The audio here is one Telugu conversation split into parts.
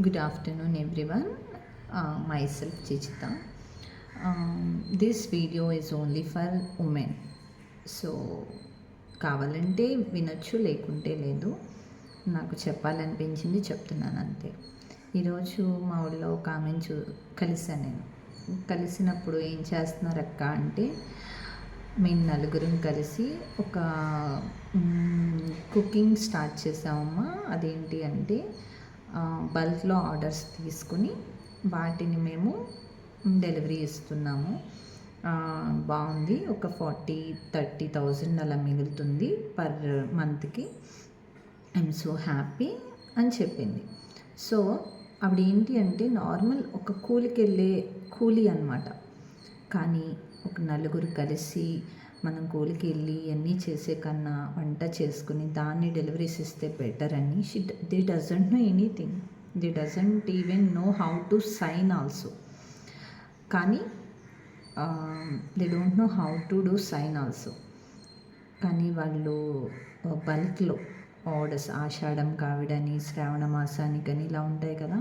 Good afternoon, everyone. Myself Chichita. This video is only for women. So కావాలంటే వినొచ్చు, లేకుంటే లేదు. నాకు చెప్పాలనిపించింది చెప్తున్నాను అంతే. ఈరోజు మా ఊళ్ళో ఒక ఆమెను కలిసాను నేను. కలిసినప్పుడు ఏం చేస్తున్నారు అక్క అంటే, మేము నలుగురం కలిసి ఒక కుకింగ్ స్టార్ట్ చేసామమ్మా. అదేంటి అంటే బల్క్లో ఆర్డర్స్ తీసుకుని వాటిని మేము డెలివరీ ఇస్తున్నాము. బాగుంది, ఒక 40,000-30,000 అలా మిగులుతుంది పర్ మంత్కి. ఐఎమ్ సో హ్యాపీ అని చెప్పింది. సో అప్పుడు ఏంటి అంటే నార్మల్ ఒక కూలి అనమాట. కానీ ఒక నలుగురు కలిసి మనం కూలికి వెళ్ళి అన్నీ చేసే కన్నా వంట చేసుకుని దాన్ని డెలివరీస్ ఇస్తే బెటర్ అని. They doesn't know anything, they doesn't even know how to sign also. కానీ they don't know how to do sign also. కానీ వాళ్ళు బల్క్లో ఆర్డర్స్, ఆషాఢం కావిడని, శ్రావణ మాసానికని ఇలా ఉంటాయి కదా,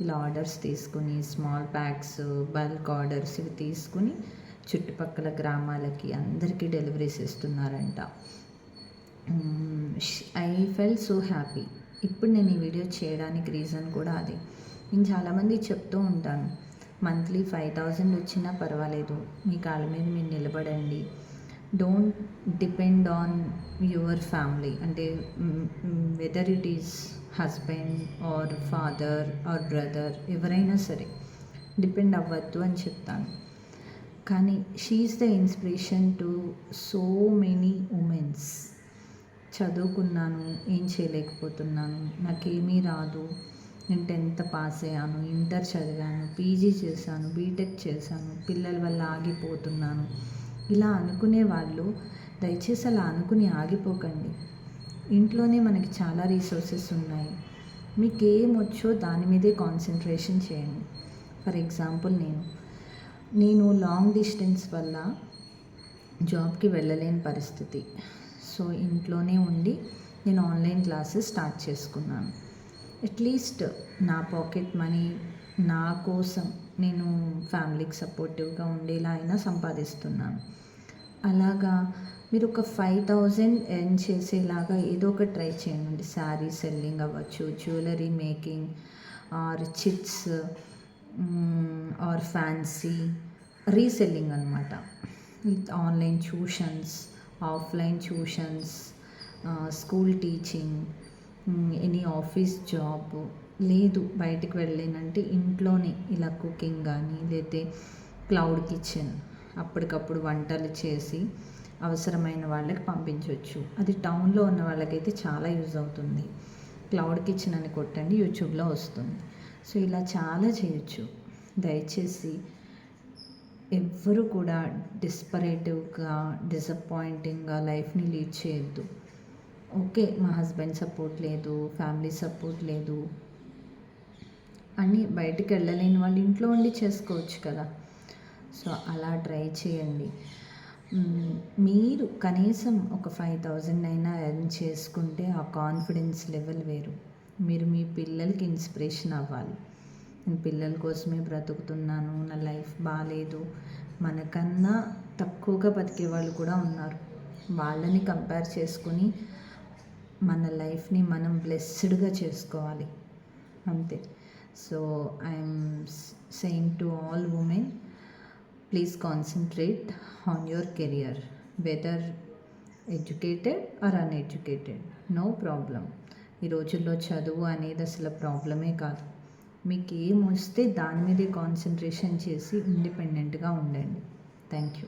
ఇలా ఆర్డర్స్ తీసుకుని స్మాల్ ప్యాక్స్, బల్క్ ఆర్డర్స్ ఇవి తీసుకుని చుట్టుపక్కల గ్రామాలకి అందరికీ డెలివరీస్ ఇస్తున్నారంట. I fell so happy. ఇప్పుడు నేను ఈ వీడియో చేయడానికి రీజన్ కూడా అదే. నేను చాలామంది చెప్తూ ఉంటాను, మంత్లీ 5,000 వచ్చినా పర్వాలేదు, మీ కాళ్ళ మీద మీరు నిలబడండి, don't depend on your family. అంటే whether it is husband or father or brother, ఎవరైనా సరే డిపెండ్ అవ్వద్దు అని చెప్తాను. కానీ she is the inspiration to so many womens. చదువుకున్నాను, ఏం చేయలేకపోతున్నాను, నాకేమీ రాదు, నేను 10th పాస్ అయ్యాను, ఇంటర్ చదివాను, పీజీ చేశాను, బీటెక్ చేశాను, పిల్లల వల్ల ఆగిపోతున్నాను, ఇలా అనుకునే వాళ్ళు దయచేసి అలా అనుకుని ఆగిపోకండి. ఇంట్లోనే మనకి చాలా రీసోర్సెస్ ఉన్నాయి. మీకు ఏమొచ్చో దాని మీదే కాన్సన్ట్రేషన్ చేయండి. ఫర్ ఎగ్జాంపుల్ నేను లాంగ్ డిస్టెన్స్ వల్ల జాబ్కి వెళ్ళలేని పరిస్థితి. సో ఇంట్లోనే ఉండి నేను ఆన్లైన్ క్లాసెస్ స్టార్ట్ చేసుకున్నాను. అట్లీస్ట్ నా పాకెట్ మనీ నా కోసం నేను ఫ్యామిలీకి సపోర్టివ్గా ఉండేలా అయినా సంపాదిస్తున్నాను. అలాగా మీరు ఒక 5,000 ఎర్న్ చేసేలాగా ఏదో ఒక ట్రై చేయండి. శారీ సెల్లింగ్ అవ్వచ్చు, jewellery making, or chits, or fancy reselling అనమాట. With online tuitions, offline tuitions, school teaching, any office job లేదు, బయటికి వెళ్ళలేనంటే ఇంట్లోనే ఇలా కుకింగ్ కానీ, లేకపోతే క్లౌడ్ కిచెన్, అప్పటికప్పుడు వంటలు చేసి అవసరమైన వాళ్ళకి పంపించవచ్చు. అది టౌన్లో ఉన్న వాళ్ళకైతే చాలా యూజ్ అవుతుంది. క్లౌడ్ కిచెన్ అని కొట్టండి, యూట్యూబ్లో వస్తుంది. సో ఇలా చాలా చేయొచ్చు. దయచేసి ఎవ్వరు కూడా డిస్పరేటివ్గా, డిసప్పాయింటింగ్గా లైఫ్ని లీడ్ చేయొద్దు. ఓకే, మా హస్బెండ్ సపోర్ట్ లేదు, ఫ్యామిలీ సపోర్ట్ లేదు అని బయటికి వెళ్ళలేని వాళ్ళు ఇంట్లో ఉండి చేసుకోవచ్చు కదా. సో అలా ట్రై చేయండి. మీరు కనీసం ఒక 5,000 అయినా ఎర్న్ చేసుకుంటే ఆ కాన్ఫిడెన్స్ లెవెల్ వేరు. మీరు మీ పిల్లలకి ఇన్స్పిరేషన్ అవ్వాలి. నేను పిల్లల కోసమే బ్రతుకుతున్నాను, నా లైఫ్ బాగాలేదు, మనకన్నా తక్కువగా బతికే వాళ్ళు కూడా ఉన్నారు. వాళ్ళని కంపేర్ చేసుకుని మన లైఫ్ని మనం బ్లెస్డ్గా చేసుకోవాలి అంతే. So I'm saying to all women, please concentrate on your career, whether educated or uneducated, no problem. ఈ రోజుల్లో చదువు అనేది అసలు ప్రాబ్లమే కాదు. మీకు ఏమొస్తే దాని మీదే కాన్సన్ట్రేషన్ చేసి ఇండిపెండెంట్గా ఉండండి. Thank you.